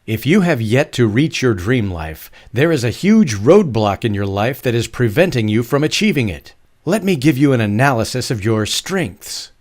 If you have yet to reach your dream life, there is a huge roadblock in your life that is preventing you from achieving it. Let me give you an analysis of your strengths.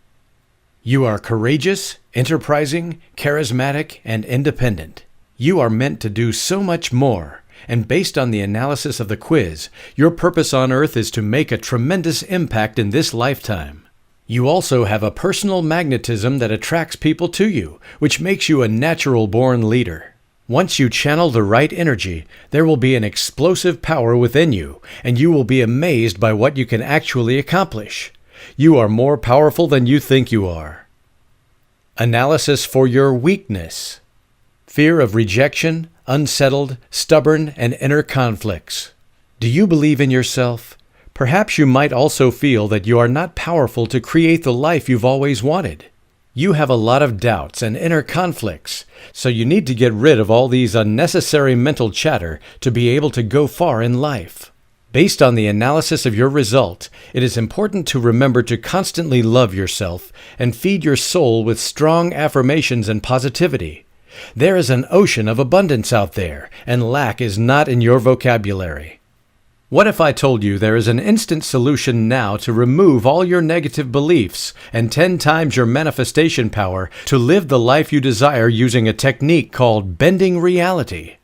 You are courageous, enterprising, charismatic, and independent. You are meant to do so much more, and based on the analysis of the quiz, your purpose on earth is to make a tremendous impact in this lifetime. You also have a personal magnetism that attracts people to you, which makes you a natural-born leader. Once you channel the right energy, there will be an explosive power within you, and you will be amazed by what you can actually accomplish. You are more powerful than you think you are. Analysis for your weakness. Fear of rejection, unsettled, stubborn, and inner conflicts. Do you believe in yourself? Perhaps you might also feel that you are not powerful to create the life you've always wanted. You have a lot of doubts and inner conflicts, so you need to get rid of all these unnecessary mental chatter to be able to go far in life. Based on the analysis of your result, it is important to remember to constantly love yourself and feed your soul with strong affirmations and positivity. There is an ocean of abundance out there, and lack is not in your vocabulary. What if I told you there is an instant solution now to remove all your negative beliefs and 10 times your manifestation power to live the life you desire using a technique called bending reality?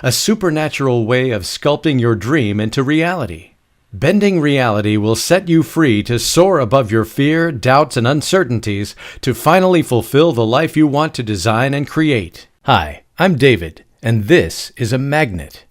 A supernatural way of sculpting your dream into reality. Bending reality will set you free to soar above your fear, doubts, and uncertainties to finally fulfill the life you want to design and create. Hi, I'm David, and this is a magnet.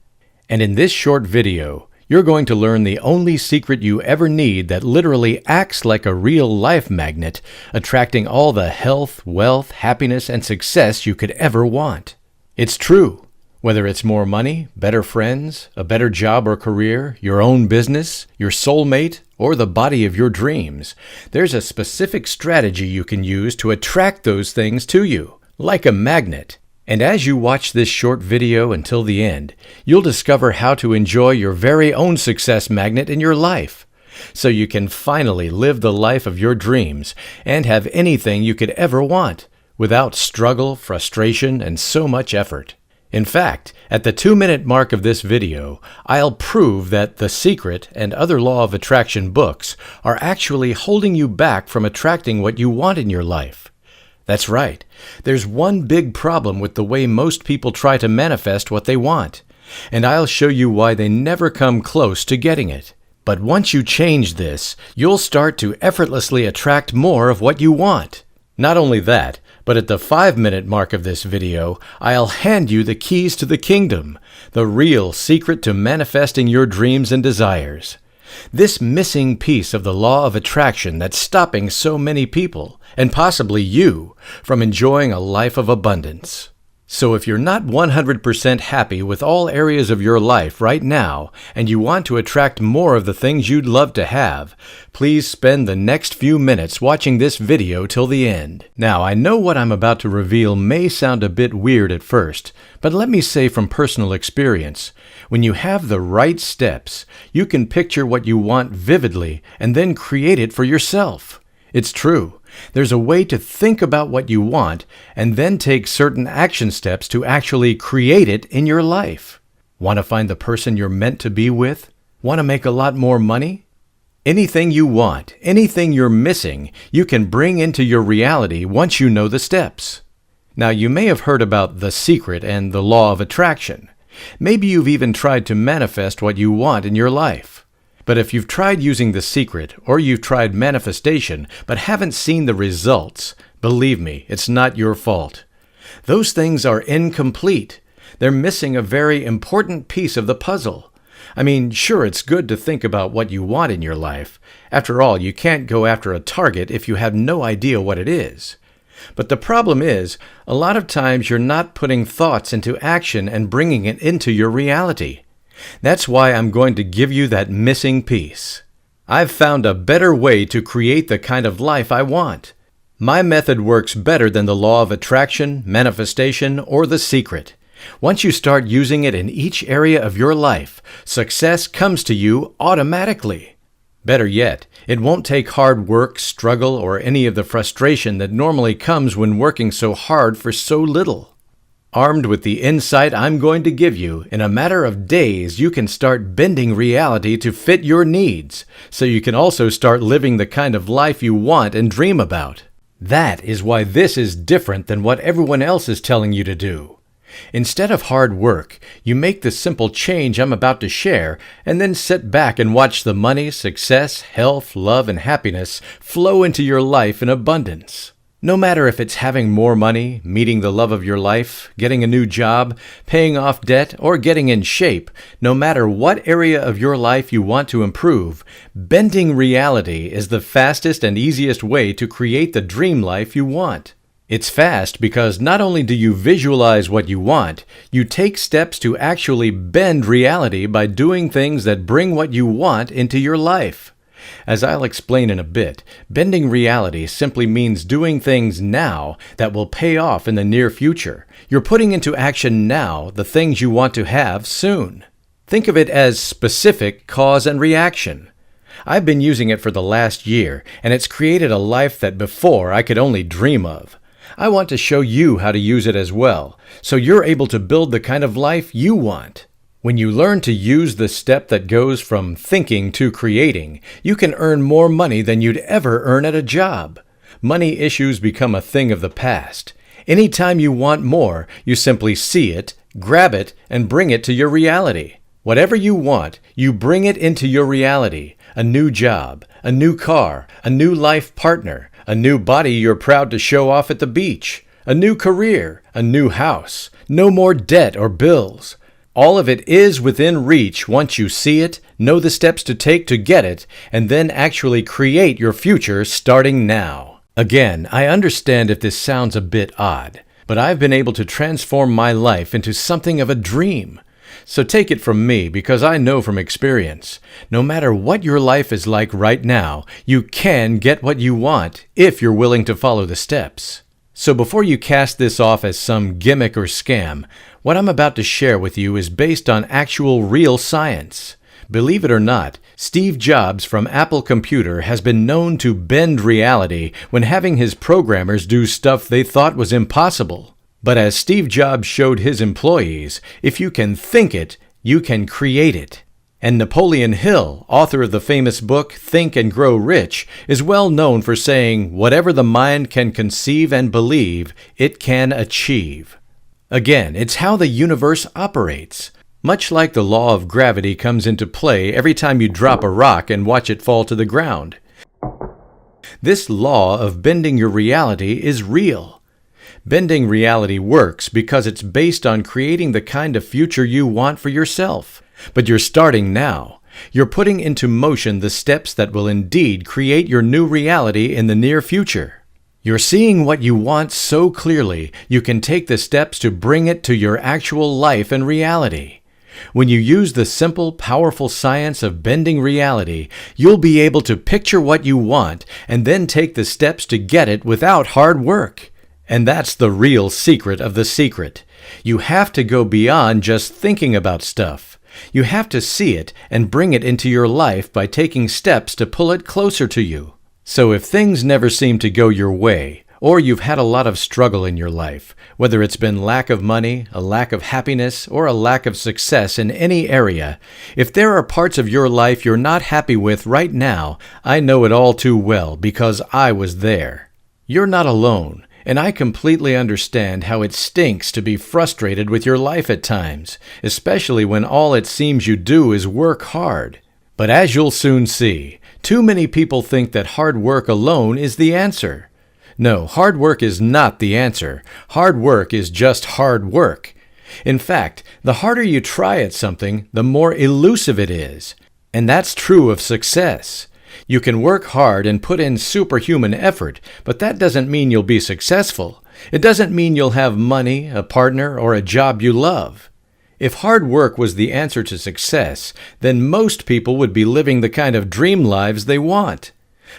And in this short video, you're going to learn the only secret you ever need that literally acts like a real-life magnet, attracting all the health, wealth, happiness, and success you could ever want. It's true. Whether it's more money, better friends, a better job or career, your own business, your soulmate, or the body of your dreams, there's a specific strategy you can use to attract those things to you, like a magnet. And as you watch this short video until the end, you'll discover how to enjoy your very own success magnet in your life, so you can finally live the life of your dreams and have anything you could ever want, without struggle, frustration, and so much effort. In fact, at the 2-minute mark of this video, I'll prove that The Secret and other Law of Attraction books are actually holding you back from attracting what you want in your life. That's right. There's one big problem with the way most people try to manifest what they want, and I'll show you why they never come close to getting it. But once you change this, you'll start to effortlessly attract more of what you want. Not only that, but at the 5-minute mark of this video, I'll hand you the keys to the kingdom, the real secret to manifesting your dreams and desires. This missing piece of the law of attraction that's stopping so many people, and possibly you, from enjoying a life of abundance. So if you're not 100% happy with all areas of your life right now, and you want to attract more of the things you'd love to have, please spend the next few minutes watching this video till the end. Now, I know what I'm about to reveal may sound a bit weird at first, but let me say from personal experience, when you have the right steps, you can picture what you want vividly and then create it for yourself. It's true. There's a way to think about what you want and then take certain action steps to actually create it in your life. Want to find the person you're meant to be with? Want to make a lot more money? Anything you want, anything you're missing, you can bring into your reality once you know the steps. Now, you may have heard about The Secret and the Law of Attraction. Maybe you've even tried to manifest what you want in your life. But if you've tried using The Secret, or you've tried manifestation, but haven't seen the results, believe me, it's not your fault. Those things are incomplete. They're missing a very important piece of the puzzle. I mean, sure, it's good to think about what you want in your life. After all, you can't go after a target if you have no idea what it is. But the problem is, a lot of times you're not putting thoughts into action and bringing it into your reality. That's why I'm going to give you that missing piece. I've found a better way to create the kind of life I want. My method works better than the law of attraction, manifestation, or The Secret. Once you start using it in each area of your life, success comes to you automatically. Better yet, it won't take hard work, struggle, or any of the frustration that normally comes when working so hard for so little. Armed with the insight I'm going to give you, in a matter of days you can start bending reality to fit your needs, so you can also start living the kind of life you want and dream about. That is why this is different than what everyone else is telling you to do. Instead of hard work, you make the simple change I'm about to share and then sit back and watch the money, success, health, love, and happiness flow into your life in abundance. No matter if it's having more money, meeting the love of your life, getting a new job, paying off debt, or getting in shape, no matter what area of your life you want to improve, bending reality is the fastest and easiest way to create the dream life you want. It's fast because not only do you visualize what you want, you take steps to actually bend reality by doing things that bring what you want into your life. As I'll explain in a bit, bending reality simply means doing things now that will pay off in the near future. You're putting into action now the things you want to have soon. Think of it as specific cause and reaction. I've been using it for the last year, and it's created a life that before I could only dream of. I want to show you how to use it as well, so you're able to build the kind of life you want. When you learn to use the step that goes from thinking to creating, you can earn more money than you'd ever earn at a job. Money issues become a thing of the past. Anytime you want more, you simply see it, grab it, and bring it to your reality. Whatever you want, you bring it into your reality. A new job, a new car, a new life partner, a new body you're proud to show off at the beach, a new career, a new house, no more debt or bills. All of it is within reach once you see it, know the steps to take to get it, and then actually create your future starting now. Again, I understand if this sounds a bit odd, but I've been able to transform my life into something of a dream. So take it from me because I know from experience, no matter what your life is like right now, you can get what you want if you're willing to follow the steps. So before you cast this off as some gimmick or scam, what I'm about to share with you is based on actual real science. Believe it or not, Steve Jobs from Apple Computer has been known to bend reality when having his programmers do stuff they thought was impossible. But as Steve Jobs showed his employees, if you can think it, you can create it. And Napoleon Hill, author of the famous book Think and Grow Rich, is well known for saying, "Whatever the mind can conceive and believe, it can achieve." Again, it's how the universe operates. Much like the law of gravity comes into play every time you drop a rock and watch it fall to the ground. This law of bending your reality is real. Bending reality works because it's based on creating the kind of future you want for yourself. But you're starting now. You're putting into motion the steps that will indeed create your new reality in the near future. You're seeing what you want so clearly, you can take the steps to bring it to your actual life and reality. When you use the simple, powerful science of bending reality, you'll be able to picture what you want and then take the steps to get it without hard work. And that's the real secret of the secret. You have to go beyond just thinking about stuff. You have to see it and bring it into your life by taking steps to pull it closer to you. So if things never seem to go your way, or you've had a lot of struggle in your life, whether it's been lack of money, a lack of happiness, or a lack of success in any area, if there are parts of your life you're not happy with right now, I know it all too well because I was there. You're not alone. And I completely understand how it stinks to be frustrated with your life at times, especially when all it seems you do is work hard. But as you'll soon see, too many people think that hard work alone is the answer. No, hard work is not the answer. Hard work is just hard work. In fact, the harder you try at something, the more elusive it is. And that's true of success. You can work hard and put in superhuman effort, but that doesn't mean you'll be successful. It doesn't mean you'll have money, a partner, or a job you love. If hard work was the answer to success, then most people would be living the kind of dream lives they want.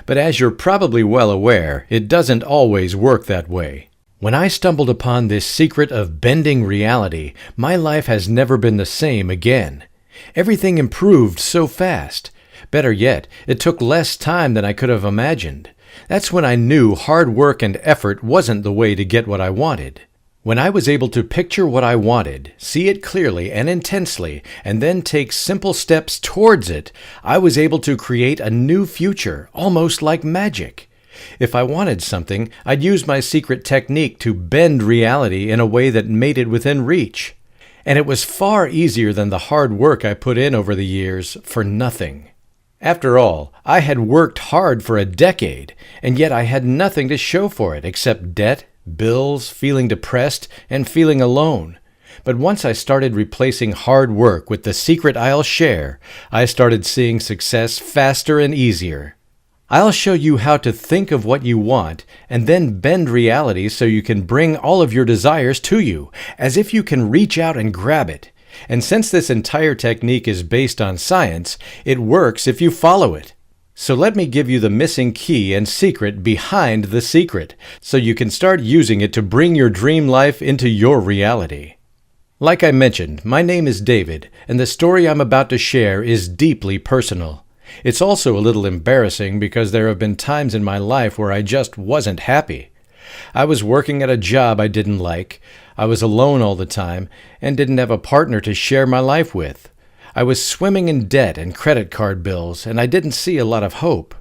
But as you're probably well aware, it doesn't always work that way. When I stumbled upon this secret of bending reality, my life has never been the same again. Everything improved so fast. Better yet, it took less time than I could have imagined. That's when I knew hard work and effort wasn't the way to get what I wanted. When I was able to picture what I wanted, see it clearly and intensely, and then take simple steps towards it, I was able to create a new future, almost like magic. If I wanted something, I'd use my secret technique to bend reality in a way that made it within reach. And it was far easier than the hard work I put in over the years for nothing. After all, I had worked hard for a decade, and yet I had nothing to show for it except debt, bills, feeling depressed, and feeling alone. But once I started replacing hard work with the secret I'll share, I started seeing success faster and easier. I'll show you how to think of what you want and then bend reality so you can bring all of your desires to you, as if you can reach out and grab it. And since this entire technique is based on science, it works if you follow it. So let me give you the missing key and secret behind the secret, so you can start using it to bring your dream life into your reality. Like I mentioned, my name is David, and the story I'm about to share is deeply personal. It's also a little embarrassing because there have been times in my life where I just wasn't happy. I was working at a job I didn't like, I was alone all the time, and didn't have a partner to share my life with. I was swimming in debt and credit card bills, and I didn't see a lot of hope.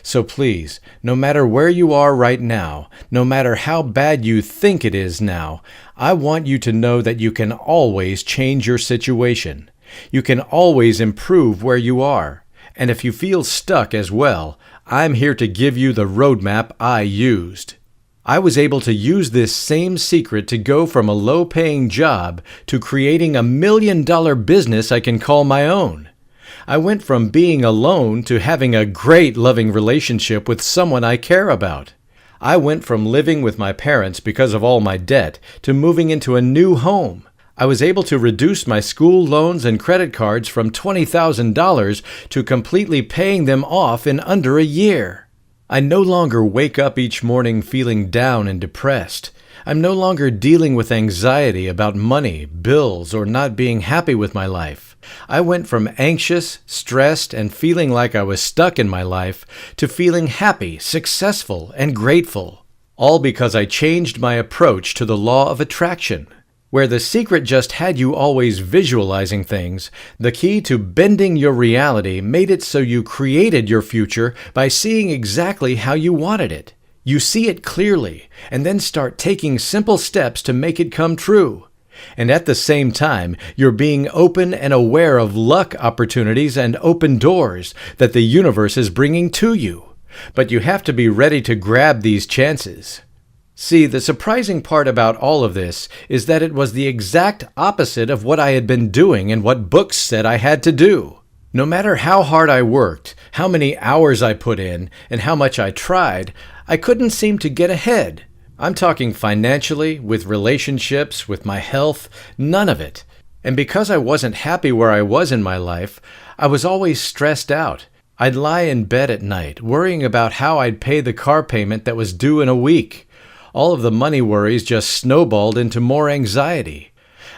So please, no matter where you are right now, no matter how bad you think it is now, I want you to know that you can always change your situation. You can always improve where you are. And if you feel stuck as well, I'm here to give you the roadmap I used. I was able to use this same secret to go from a low-paying job to creating $1 million business I can call my own. I went from being alone to having a great loving relationship with someone I care about. I went from living with my parents because of all my debt to moving into a new home. I was able to reduce my school loans and credit cards from $20,000 to completely paying them off in under a year. I no longer wake up each morning feeling down and depressed. I'm no longer dealing with anxiety about money, bills, or not being happy with my life. I went from anxious, stressed, and feeling like I was stuck in my life to feeling happy, successful, and grateful. All because I changed my approach to the law of attraction. Where the secret just had you always visualizing things, the key to bending your reality made it so you created your future by seeing exactly how you wanted it. You see it clearly, and then start taking simple steps to make it come true. And at the same time, you're being open and aware of luck opportunities and open doors that the universe is bringing to you. But you have to be ready to grab these chances. See, the surprising part about all of this is that it was the exact opposite of what I had been doing and what books said I had to do. No matter how hard I worked, how many hours I put in, and how much I tried, I couldn't seem to get ahead. I'm talking financially, with relationships, with my health, none of it. And because I wasn't happy where I was in my life, I was always stressed out. I'd lie in bed at night, worrying about how I'd pay the car payment that was due in a week. All of the money worries just snowballed into more anxiety.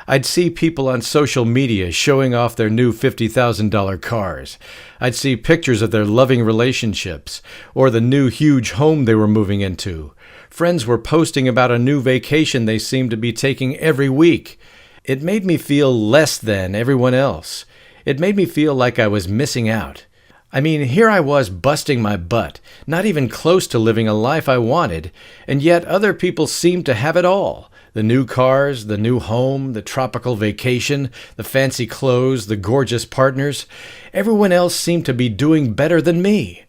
I'd see people on social media showing off their new $50,000 cars. I'd see pictures of their loving relationships, or the new huge home they were moving into. Friends were posting about a new vacation they seemed to be taking every week. It made me feel less than everyone else. It made me feel like I was missing out. I mean, here I was busting my butt, not even close to living a life I wanted, and yet other people seemed to have it all. The new cars, the new home, the tropical vacation, the fancy clothes, the gorgeous partners. Everyone else seemed to be doing better than me.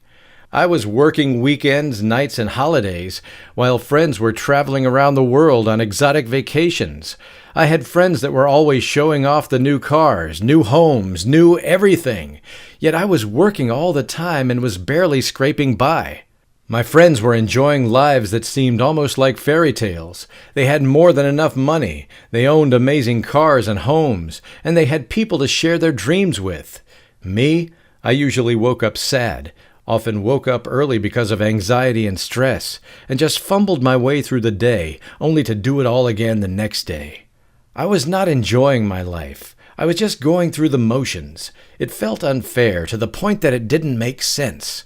I was working weekends, nights, and holidays, while friends were traveling around the world on exotic vacations. I had friends that were always showing off the new cars, new homes, new everything. Yet I was working all the time and was barely scraping by. My friends were enjoying lives that seemed almost like fairy tales. They had more than enough money. They owned amazing cars and homes, and they had people to share their dreams with. Me, I usually woke up sad. Often woke up early because of anxiety and stress, and just fumbled my way through the day, only to do it all again the next day. I was not enjoying my life. I was just going through the motions. It felt unfair to the point that it didn't make sense.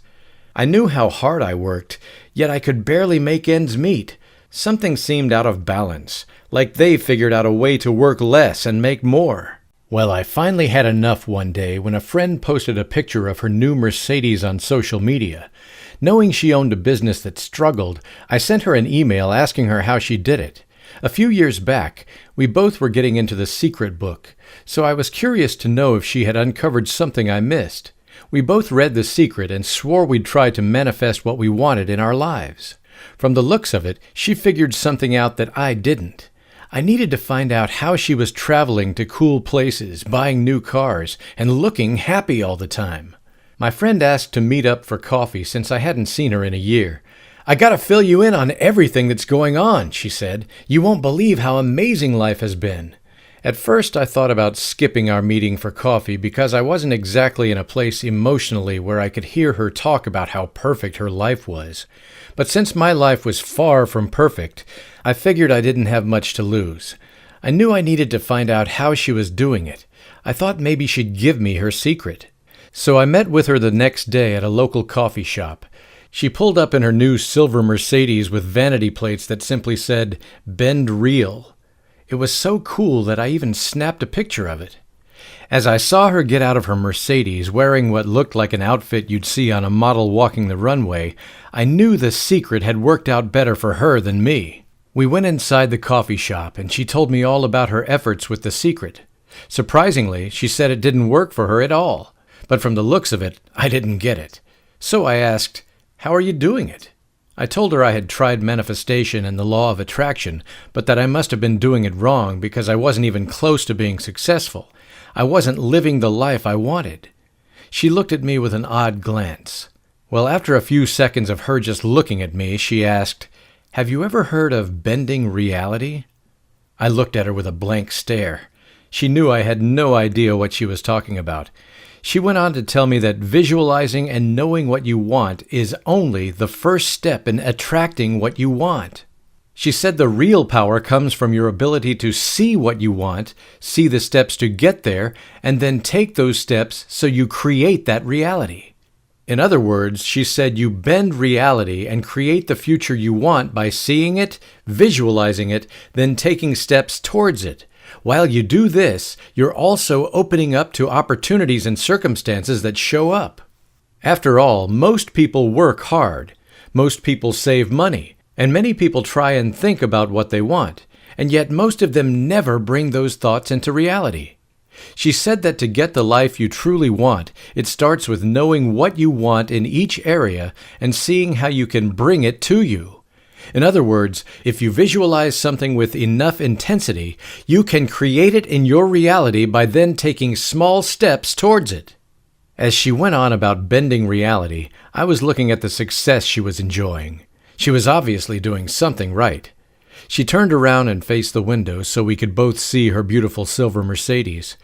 I knew how hard I worked, yet I could barely make ends meet. Something seemed out of balance, like they figured out a way to work less and make more. Well, I finally had enough one day when a friend posted a picture of her new Mercedes on social media. Knowing she owned a business that struggled, I sent her an email asking her how she did it. A few years back, we both were getting into The Secret book, so I was curious to know if she had uncovered something I missed. We both read The Secret and swore we'd try to manifest what we wanted in our lives. From the looks of it, she figured something out that I didn't. I needed to find out how she was traveling to cool places, buying new cars, and looking happy all the time. My friend asked to meet up for coffee since I hadn't seen her in a year. "I gotta fill you in on everything that's going on," she said. "You won't believe how amazing life has been." At first, I thought about skipping our meeting for coffee because I wasn't exactly in a place emotionally where I could hear her talk about how perfect her life was. But since my life was far from perfect, I figured I didn't have much to lose. I knew I needed to find out how she was doing it. I thought maybe she'd give me her secret. So I met with her the next day at a local coffee shop. She pulled up in her new silver Mercedes with vanity plates that simply said, "Bend Real." It was so cool that I even snapped a picture of it. As I saw her get out of her Mercedes wearing what looked like an outfit you'd see on a model walking the runway, I knew the secret had worked out better for her than me. We went inside the coffee shop and she told me all about her efforts with the secret. Surprisingly, she said it didn't work for her at all. But from the looks of it, I didn't get it. So I asked, "How are you doing it?" I told her I had tried manifestation and the law of attraction, but that I must have been doing it wrong because I wasn't even close to being successful. I wasn't living the life I wanted. She looked at me with an odd glance. Well, after a few seconds of her just looking at me, she asked, "Have you ever heard of bending reality?" I looked at her with a blank stare. She knew I had no idea what she was talking about. She went on to tell me that visualizing and knowing what you want is only the first step in attracting what you want. She said the real power comes from your ability to see what you want, see the steps to get there, and then take those steps so you create that reality. In other words, she said you bend reality and create the future you want by seeing it, visualizing it, then taking steps towards it. While you do this, you're also opening up to opportunities and circumstances that show up. After all, most people work hard. Most people save money. And many people try and think about what they want. And yet most of them never bring those thoughts into reality. She said that to get the life you truly want, it starts with knowing what you want in each area and seeing how you can bring it to you. In other words, if you visualize something with enough intensity, you can create it in your reality by then taking small steps towards it. As she went on about bending reality, I was looking at the success she was enjoying. She was obviously doing something right. She turned around and faced the window so we could both see her beautiful silver Mercedes.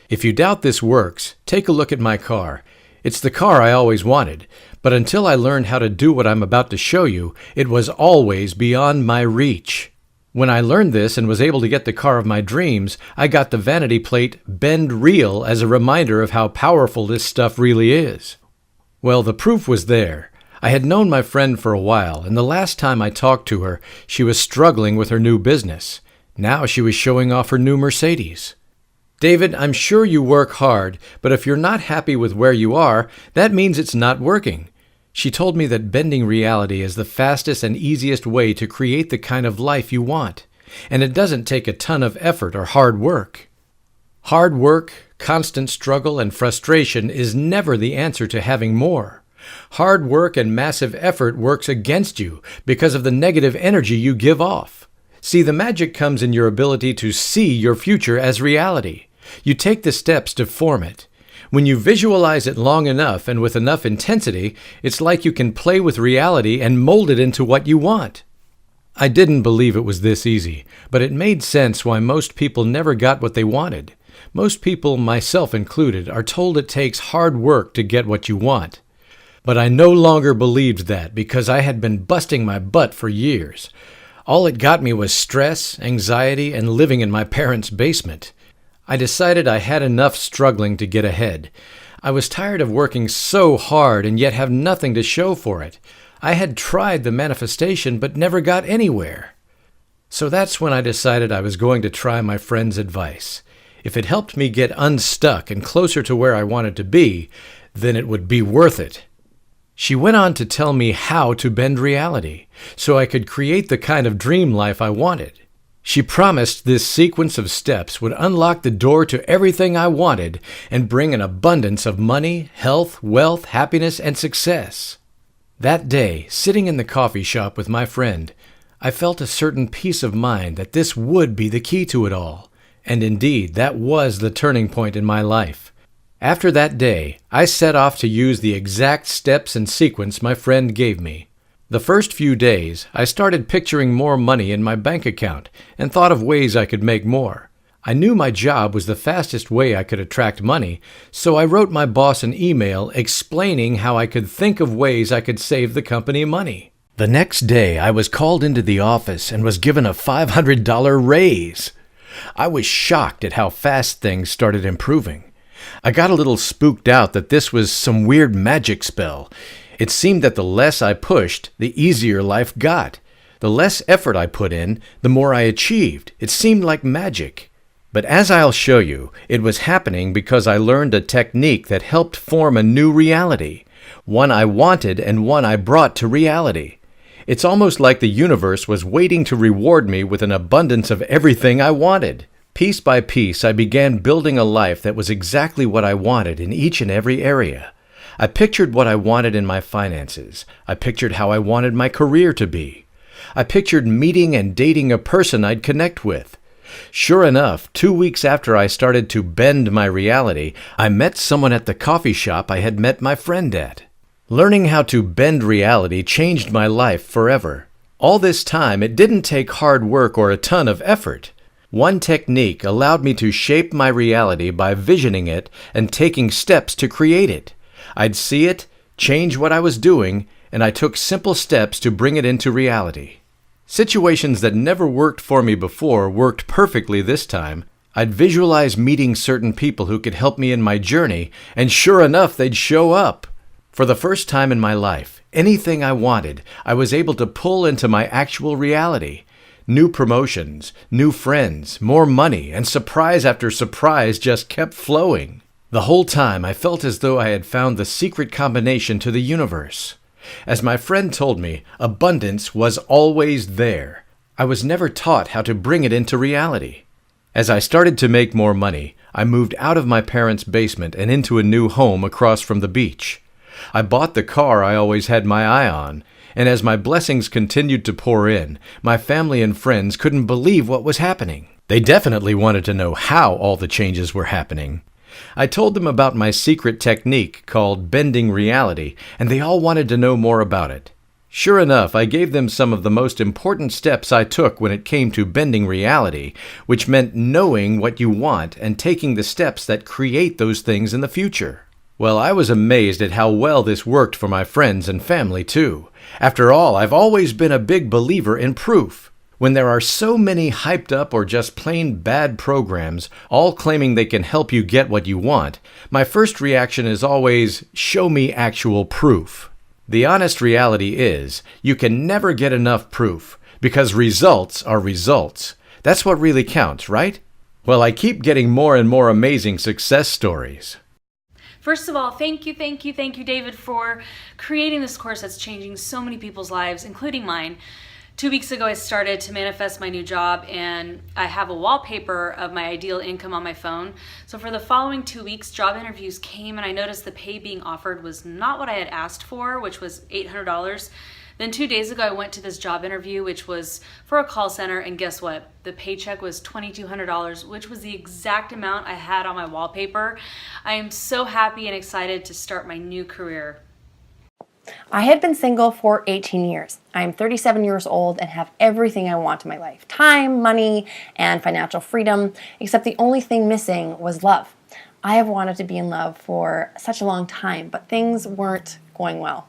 If you doubt this works, take a look at my car. It's the car I always wanted, but until I learned how to do what I'm about to show you, it was always beyond my reach. When I learned this and was able to get the car of my dreams, I got the vanity plate "Bend Real" as a reminder of how powerful this stuff really is. Well, the proof was there. I had known my friend for a while, and the last time I talked to her, she was struggling with her new business. Now she was showing off her new Mercedes. "David, I'm sure you work hard, but if you're not happy with where you are, that means it's not working." She told me that bending reality is the fastest and easiest way to create the kind of life you want, and it doesn't take a ton of effort or hard work. Hard work, constant struggle, and frustration is never the answer to having more. Hard work and massive effort works against you because of the negative energy you give off. See, the magic comes in your ability to see your future as reality. You take the steps to form it. When you visualize it long enough and with enough intensity, it's like you can play with reality and mold it into what you want. I didn't believe it was this easy, but it made sense why most people never got what they wanted. Most people, myself included, are told it takes hard work to get what you want. But I no longer believed that because I had been busting my butt for years. All it got me was stress, anxiety, and living in my parents' basement. I decided I had enough struggling to get ahead. I was tired of working so hard and yet have nothing to show for it. I had tried the manifestation but never got anywhere. So that's when I decided I was going to try my friend's advice. If it helped me get unstuck and closer to where I wanted to be, then it would be worth it. She went on to tell me how to bend reality, so I could create the kind of dream life I wanted. She promised this sequence of steps would unlock the door to everything I wanted and bring an abundance of money, health, wealth, happiness, and success. That day, sitting in the coffee shop with my friend, I felt a certain peace of mind that this would be the key to it all. And indeed, that was the turning point in my life. After that day, I set off to use the exact steps and sequence my friend gave me. The first few days, I started picturing more money in my bank account and thought of ways I could make more. I knew my job was the fastest way I could attract money, so I wrote my boss an email explaining how I could think of ways I could save the company money. The next day, I was called into the office and was given a $500 raise. I was shocked at how fast things started improving. I got a little spooked out that this was some weird magic spell. It seemed that the less I pushed, the easier life got. The less effort I put in, the more I achieved. It seemed like magic. But as I'll show you, it was happening because I learned a technique that helped form a new reality. One I wanted and one I brought to reality. It's almost like the universe was waiting to reward me with an abundance of everything I wanted. Piece by piece, I began building a life that was exactly what I wanted in each and every area. I pictured what I wanted in my finances. I pictured how I wanted my career to be. I pictured meeting and dating a person I'd connect with. Sure enough, 2 weeks after I started to bend my reality, I met someone at the coffee shop I had met my friend at. Learning how to bend reality changed my life forever. All this time, it didn't take hard work or a ton of effort. One technique allowed me to shape my reality by visioning it and taking steps to create it. I'd see it, change what I was doing, and I took simple steps to bring it into reality. Situations that never worked for me before worked perfectly this time. I'd visualize meeting certain people who could help me in my journey, and sure enough, they'd show up. For the first time in my life, anything I wanted, I was able to pull into my actual reality. New promotions, new friends, more money, and surprise after surprise just kept flowing. The whole time I felt as though I had found the secret combination to the universe. As my friend told me, abundance was always there. I was never taught how to bring it into reality. As I started to make more money, I moved out of my parents' basement and into a new home across from the beach. I bought the car I always had my eye on, and as my blessings continued to pour in, my family and friends couldn't believe what was happening. They definitely wanted to know how all the changes were happening. I told them about my secret technique called bending reality, and they all wanted to know more about it. Sure enough, I gave them some of the most important steps I took when it came to bending reality, which meant knowing what you want and taking the steps that create those things in the future. Well, I was amazed at how well this worked for my friends and family, too. After all, I've always been a big believer in proof. When there are so many hyped up or just plain bad programs, all claiming they can help you get what you want, my first reaction is always, show me actual proof. The honest reality is, you can never get enough proof, because results are results. That's what really counts, right? Well, I keep getting more and more amazing success stories. First of all, thank you, David, for creating this course that's changing so many people's lives, including mine. 2 weeks ago, I started to manifest my new job, and I have a wallpaper of my ideal income on my phone. So for the following 2 weeks, job interviews came, and I noticed the pay being offered was not what I had asked for, which was $800. Then 2 days ago, I went to this job interview, which was for a call center, and guess what? The paycheck was $2,200, which was the exact amount I had on my wallpaper. I am so happy and excited to start my new career. I had been single for 18 years. I am 37 years old and have everything I want in my life. Time, money, and financial freedom, except the only thing missing was love. I have wanted to be in love for such a long time, but things weren't going well.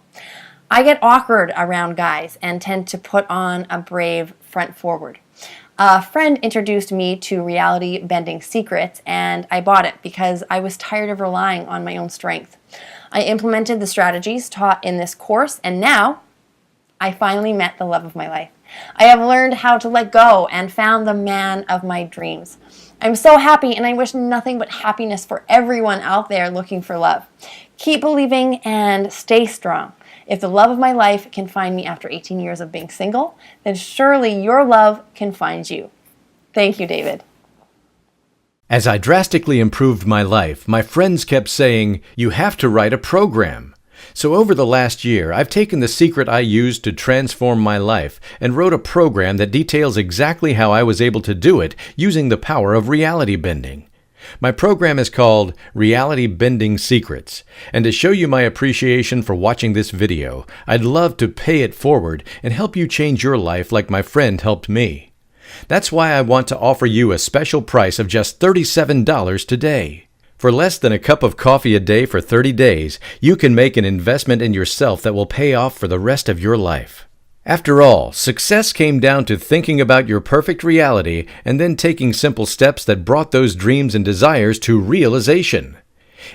I get awkward around guys and tend to put on a brave front forward. A friend introduced me to Reality Bending Secrets, and I bought it because I was tired of relying on my own strength. I implemented the strategies taught in this course, and now I finally met the love of my life. I have learned how to let go and found the man of my dreams. I'm so happy, and I wish nothing but happiness for everyone out there looking for love. Keep believing and stay strong. If the love of my life can find me after 18 years of being single, then surely your love can find you. Thank you, David. As I drastically improved my life, my friends kept saying, "You have to write a program." So over the last year, I've taken the secret I used to transform my life and wrote a program that details exactly how I was able to do it using the power of reality bending. My program is called Reality Bending Secrets, and to show you my appreciation for watching this video, I'd love to pay it forward and help you change your life like my friend helped me. That's why I want to offer you a special price of just $37 today. For less than a cup of coffee a day for 30 days, you can make an investment in yourself that will pay off for the rest of your life. After all, success came down to thinking about your perfect reality and then taking simple steps that brought those dreams and desires to realization.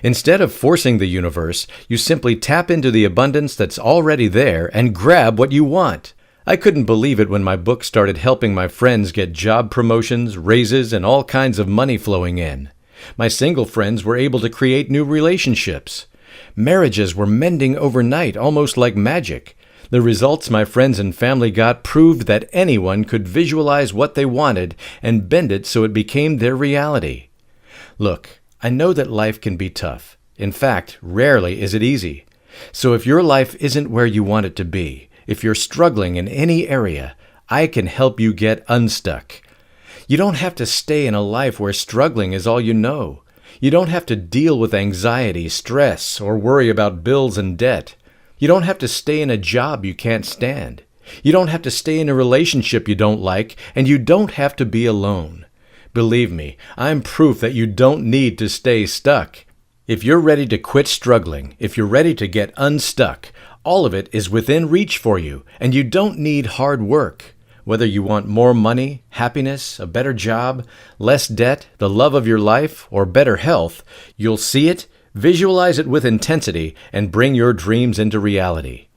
Instead of forcing the universe, you simply tap into the abundance that's already there and grab what you want. I couldn't believe it when my book started helping my friends get job promotions, raises, and all kinds of money flowing in. My single friends were able to create new relationships. Marriages were mending overnight, almost like magic. The results my friends and family got proved that anyone could visualize what they wanted and bend it so it became their reality. Look, I know that life can be tough. In fact, rarely is it easy. So if your life isn't where you want it to be, if you're struggling in any area, I can help you get unstuck. You don't have to stay in a life where struggling is all you know. You don't have to deal with anxiety, stress, or worry about bills and debt. You don't have to stay in a job you can't stand. You don't have to stay in a relationship you don't like, and you don't have to be alone. Believe me, I'm proof that you don't need to stay stuck. If you're ready to quit struggling, if you're ready to get unstuck, all of it is within reach for you, and you don't need hard work. Whether you want more money, happiness, a better job, less debt, the love of your life, or better health, you'll see it, visualize it with intensity, and bring your dreams into reality.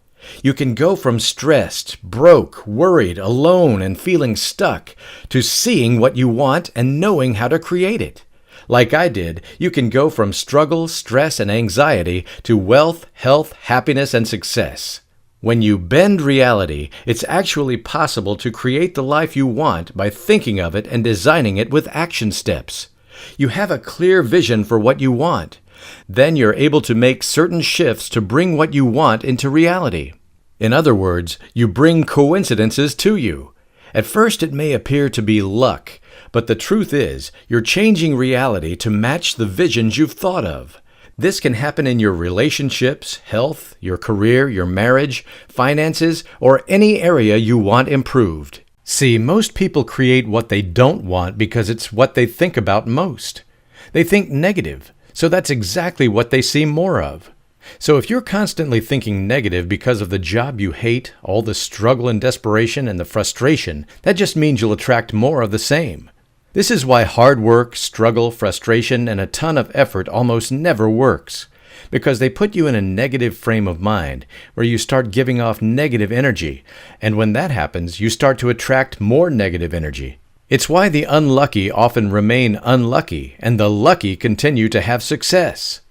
You can go from stressed, broke, worried, alone, and feeling stuck to seeing what you want and knowing how to create it. Like I did, you can go from struggle, stress, and anxiety to wealth, health, happiness, and success. When you bend reality, it's actually possible to create the life you want by thinking of it and designing it with action steps. You have a clear vision for what you want. Then you're able to make certain shifts to bring what you want into reality. In other words, you bring coincidences to you. At first, it may appear to be luck, but the truth is, you're changing reality to match the visions you've thought of. This can happen in your relationships, health, your career, your marriage, finances, or any area you want improved. See, most people create what they don't want because it's what they think about most. They think negative, so that's exactly what they see more of. So if you're constantly thinking negative because of the job you hate, all the struggle and desperation and the frustration, that just means you'll attract more of the same. This is why hard work, struggle, frustration, and a ton of effort almost never works, because they put you in a negative frame of mind where you start giving off negative energy, and when that happens, you start to attract more negative energy. It's why the unlucky often remain unlucky, and the lucky continue to have success.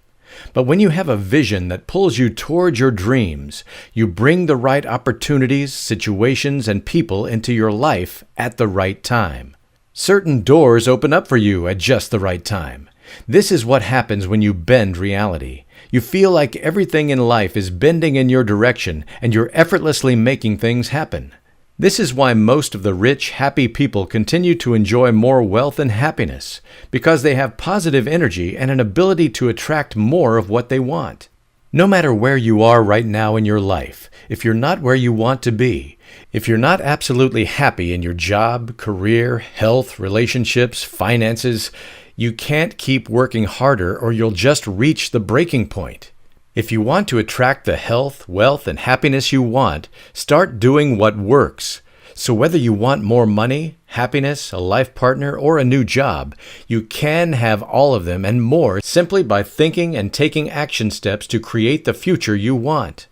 But when you have a vision that pulls you toward your dreams, you bring the right opportunities, situations, and people into your life at the right time. Certain doors open up for you at just the right time. This is what happens when you bend reality. You feel like everything in life is bending in your direction, and you're effortlessly making things happen. This is why most of the rich, happy people continue to enjoy more wealth and happiness, because they have positive energy and an ability to attract more of what they want. No matter where you are right now in your life, if you're not where you want to be, if you're not absolutely happy in your job, career, health, relationships, finances, you can't keep working harder or you'll just reach the breaking point. If you want to attract the health, wealth, and happiness you want, start doing what works. So whether you want more money, happiness, a life partner, or a new job, you can have all of them and more simply by thinking and taking action steps to create the future you want.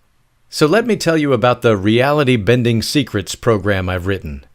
So let me tell you about the Reality Bending Secrets program I've written.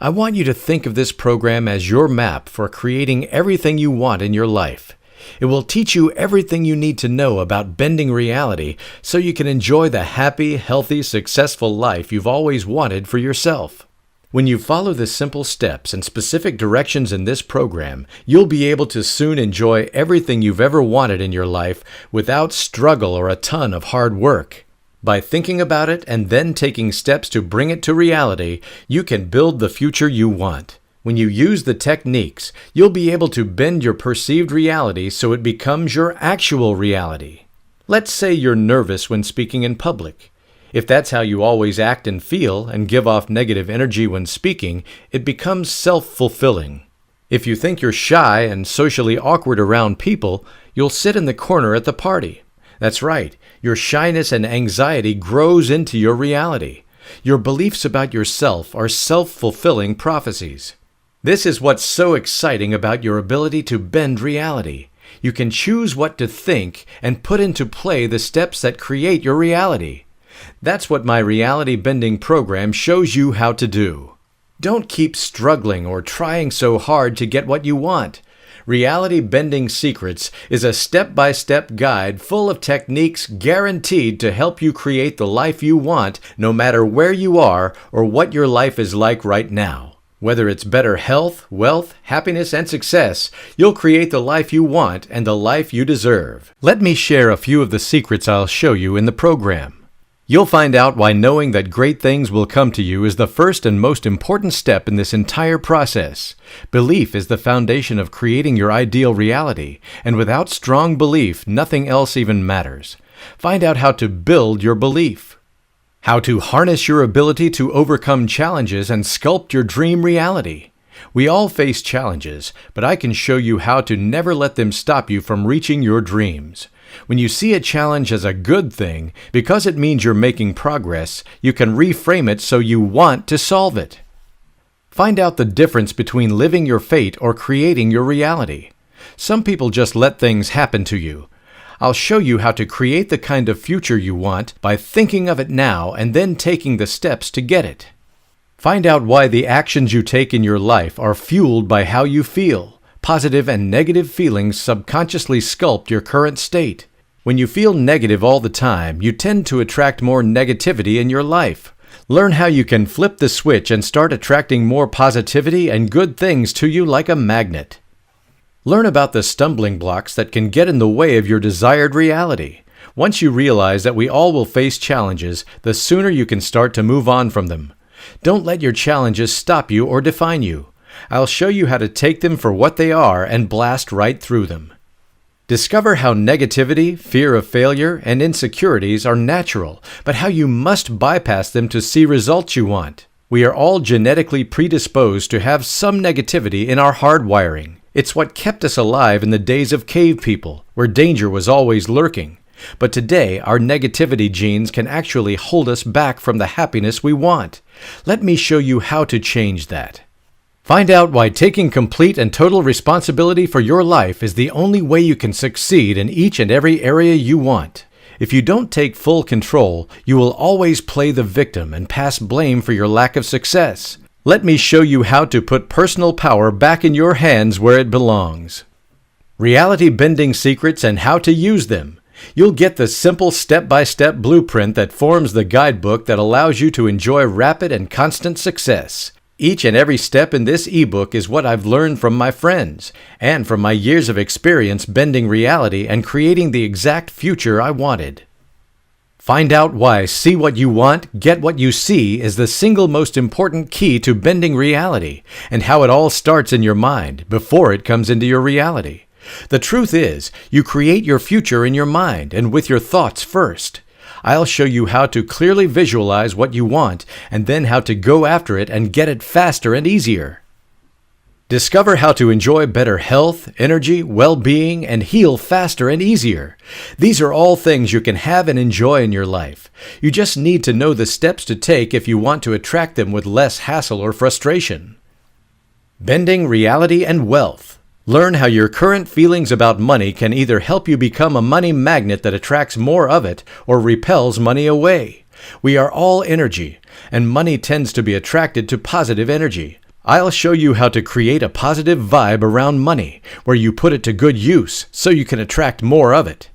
I want you to think of this program as your map for creating everything you want in your life. It will teach you everything you need to know about bending reality so you can enjoy the happy, healthy, successful life you've always wanted for yourself. When you follow the simple steps and specific directions in this program, you'll be able to soon enjoy everything you've ever wanted in your life without struggle or a ton of hard work. By thinking about it and then taking steps to bring it to reality, you can build the future you want. When you use the techniques, you'll be able to bend your perceived reality so it becomes your actual reality. Let's say you're nervous when speaking in public. If that's how you always act and feel and give off negative energy when speaking, it becomes self-fulfilling. If you think you're shy and socially awkward around people, you'll sit in the corner at the party. That's right, your shyness and anxiety grows into your reality. Your beliefs about yourself are self-fulfilling prophecies. This is what's so exciting about your ability to bend reality. You can choose what to think and put into play the steps that create your reality. That's what my reality bending program shows you how to do. Don't keep struggling or trying so hard to get what you want. Reality Bending Secrets is a step-by-step guide full of techniques guaranteed to help you create the life you want no matter where you are or what your life is like right now. Whether it's better health, wealth, happiness, and success, you'll create the life you want and the life you deserve. Let me share a few of the secrets I'll show you in the program. You'll find out why knowing that great things will come to you is the first and most important step in this entire process. Belief is the foundation of creating your ideal reality, and without strong belief, nothing else even matters. Find out how to build your belief. How to harness your ability to overcome challenges and sculpt your dream reality. We all face challenges, but I can show you how to never let them stop you from reaching your dreams. When you see a challenge as a good thing, because it means you're making progress, you can reframe it so you want to solve it. Find out the difference between living your fate or creating your reality. Some people just let things happen to you. I'll show you how to create the kind of future you want by thinking of it now and then taking the steps to get it. Find out why the actions you take in your life are fueled by how you feel. Positive and negative feelings subconsciously sculpt your current state. When you feel negative all the time, you tend to attract more negativity in your life. Learn how you can flip the switch and start attracting more positivity and good things to you like a magnet. Learn about the stumbling blocks that can get in the way of your desired reality. Once you realize that we all will face challenges, the sooner you can start to move on from them. Don't let your challenges stop you or define you. I'll show you how to take them for what they are and blast right through them. Discover how negativity, fear of failure, and insecurities are natural, but how you must bypass them to see results you want. We are all genetically predisposed to have some negativity in our hardwiring. It's what kept us alive in the days of cave people, where danger was always lurking. But today, our negativity genes can actually hold us back from the happiness we want. Let me show you how to change that. Find out why taking complete and total responsibility for your life is the only way you can succeed in each and every area you want. If you don't take full control, you will always play the victim and pass blame for your lack of success. Let me show you how to put personal power back in your hands where it belongs. Reality Bending Secrets and how to use them. You'll get the simple step-by-step blueprint that forms the guidebook that allows you to enjoy rapid and constant success. Each and every step in this ebook is what I've learned from my friends and from my years of experience bending reality and creating the exact future I wanted. Find out why see what you want, get what you see is the single most important key to bending reality, and how it all starts in your mind before it comes into your reality. The truth is, you create your future in your mind and with your thoughts first. I'll show you how to clearly visualize what you want and then how to go after it and get it faster and easier. Discover how to enjoy better health, energy, well-being, and heal faster and easier. These are all things you can have and enjoy in your life. You just need to know the steps to take if you want to attract them with less hassle or frustration. Bending reality and wealth. Learn how your current feelings about money can either help you become a money magnet that attracts more of it or repels money away. We are all energy, and money tends to be attracted to positive energy. I'll show you how to create a positive vibe around money, where you put it to good use so you can attract more of it.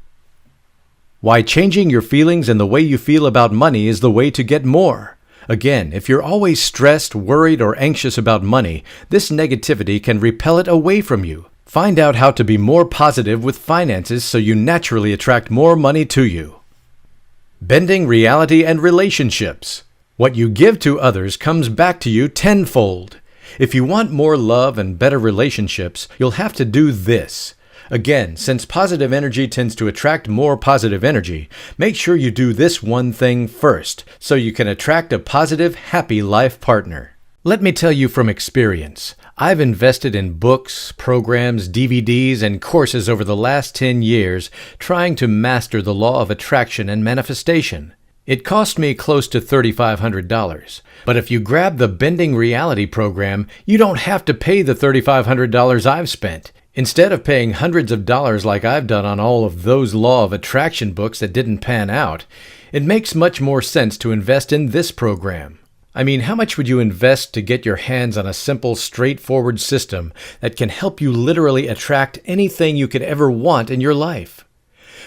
Why changing your feelings and the way you feel about money is the way to get more. Again, if you're always stressed, worried, or anxious about money, this negativity can repel it away from you. Find out how to be more positive with finances so you naturally attract more money to you. Bending reality and relationships. What you give to others comes back to you tenfold. If you want more love and better relationships, you'll have to do this. Again, since positive energy tends to attract more positive energy, make sure you do this one thing first so you can attract a positive, happy life partner. Let me tell you from experience, I've invested in books, programs, DVDs, and courses over the last 10 years trying to master the law of attraction and manifestation. It cost me close to $3,500, but if you grab the Bending Reality program, you don't have to pay the $3,500 I've spent. Instead of paying hundreds of dollars like I've done on all of those law of attraction books that didn't pan out, it makes much more sense to invest in this program. I mean, how much would you invest to get your hands on a simple, straightforward system that can help you literally attract anything you could ever want in your life?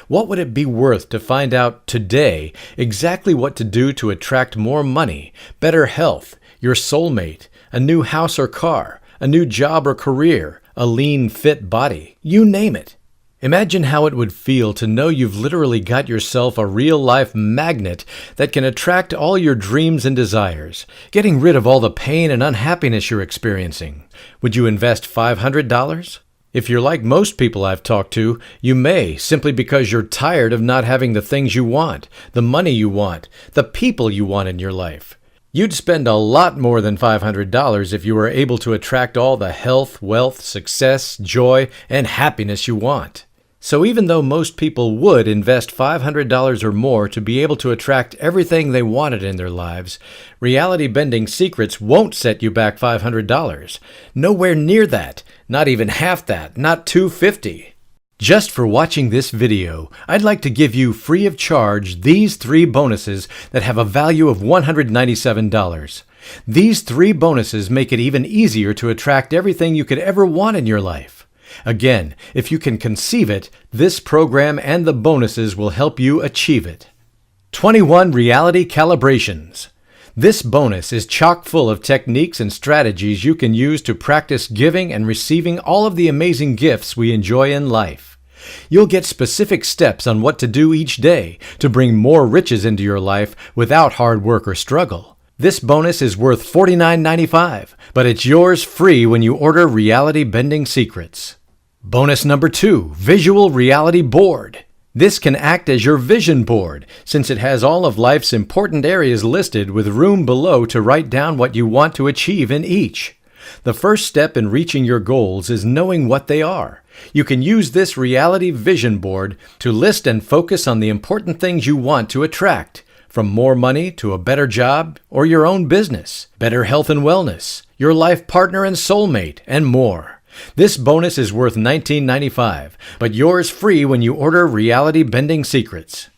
What would it be worth to find out today exactly what to do to attract more money, better health, your soulmate, a new house or car, a new job or career, a lean, fit body, you name it? Imagine how it would feel to know you've literally got yourself a real-life magnet that can attract all your dreams and desires, getting rid of all the pain and unhappiness you're experiencing. Would you invest $500? If you're like most people I've talked to, you may, simply because you're tired of not having the things you want, the money you want, the people you want in your life. You'd spend a lot more than $500 if you were able to attract all the health, wealth, success, joy, and happiness you want. So even though most people would invest $500 or more to be able to attract everything they wanted in their lives, Reality Bending Secrets won't set you back $500. Nowhere near that. Not even half that. Not $250. Just for watching this video, I'd like to give you free of charge these 3 bonuses that have a value of $197. These 3 bonuses make it even easier to attract everything you could ever want in your life. Again, if you can conceive it, this program and the bonuses will help you achieve it. 21 Reality Calibrations. This bonus is chock full of techniques and strategies you can use to practice giving and receiving all of the amazing gifts we enjoy in life. You'll get specific steps on what to do each day to bring more riches into your life without hard work or struggle. This bonus is worth $49.95, but it's yours free when you order Reality Bending Secrets. Bonus number 2, Visual Reality Board. This can act as your vision board, since it has all of life's important areas listed with room below to write down what you want to achieve in each. The first step in reaching your goals is knowing what they are. You can use this reality vision board to list and focus on the important things you want to attract, from more money to a better job or your own business, better health and wellness, your life partner and soulmate, and more. This bonus is worth $19.95, but yours free when you order Reality Bending Secrets.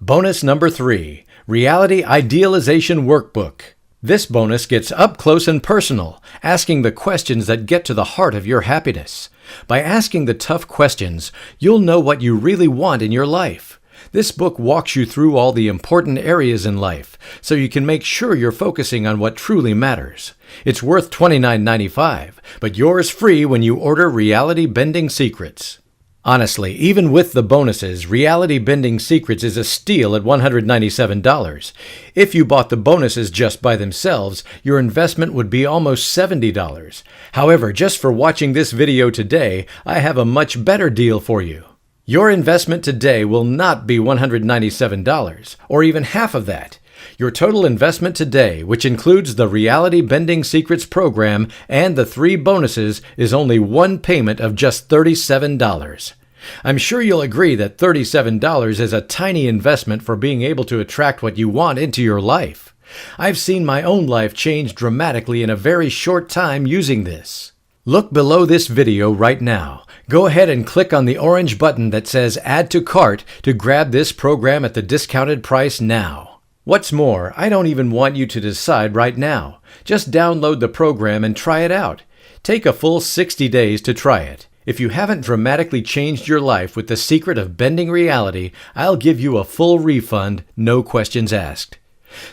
Bonus number 3, Reality Idealization Workbook. This bonus gets up close and personal, asking the questions that get to the heart of your happiness. By asking the tough questions, you'll know what you really want in your life. This book walks you through all the important areas in life, so you can make sure you're focusing on what truly matters. It's worth $29.95, but yours free when you order Reality Bending Secrets. Honestly, even with the bonuses, Reality Bending Secrets is a steal at $197. If you bought the bonuses just by themselves, your investment would be almost $70. However, just for watching this video today, I have a much better deal for you. Your investment today will not be $197, or even half of that. Your total investment today, which includes the Reality Bending Secrets program and the 3 bonuses, is only one payment of just $37. I'm sure you'll agree that $37 is a tiny investment for being able to attract what you want into your life. I've seen my own life change dramatically in a very short time using this. Look below this video right now. Go ahead and click on the orange button that says Add to Cart to grab this program at the discounted price now. What's more, I don't even want you to decide right now. Just download the program and try it out. Take a full 60 days to try it. If you haven't dramatically changed your life with the secret of bending reality, I'll give you a full refund, no questions asked.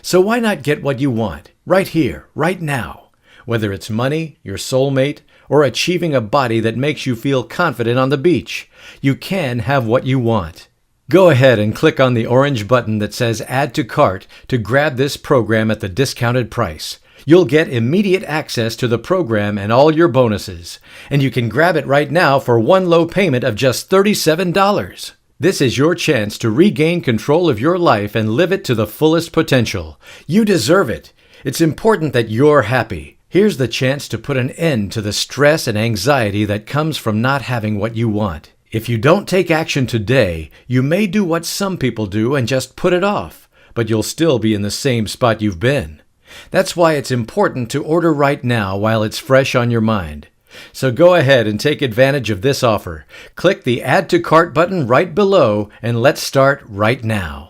So why not get what you want, right here, right now? Whether it's money, your soulmate, or achieving a body that makes you feel confident on the beach, you can have what you want. Go ahead and click on the orange button that says Add to Cart to grab this program at the discounted price. You'll get immediate access to the program and all your bonuses, and you can grab it right now for one low payment of just $37. This is your chance to regain control of your life and live it to the fullest potential. You deserve it. It's important that you're happy. Here's the chance to put an end to the stress and anxiety that comes from not having what you want. If you don't take action today, you may do what some people do and just put it off, but you'll still be in the same spot you've been. That's why it's important to order right now while it's fresh on your mind. So go ahead and take advantage of this offer. Click the Add to Cart button right below and let's start right now.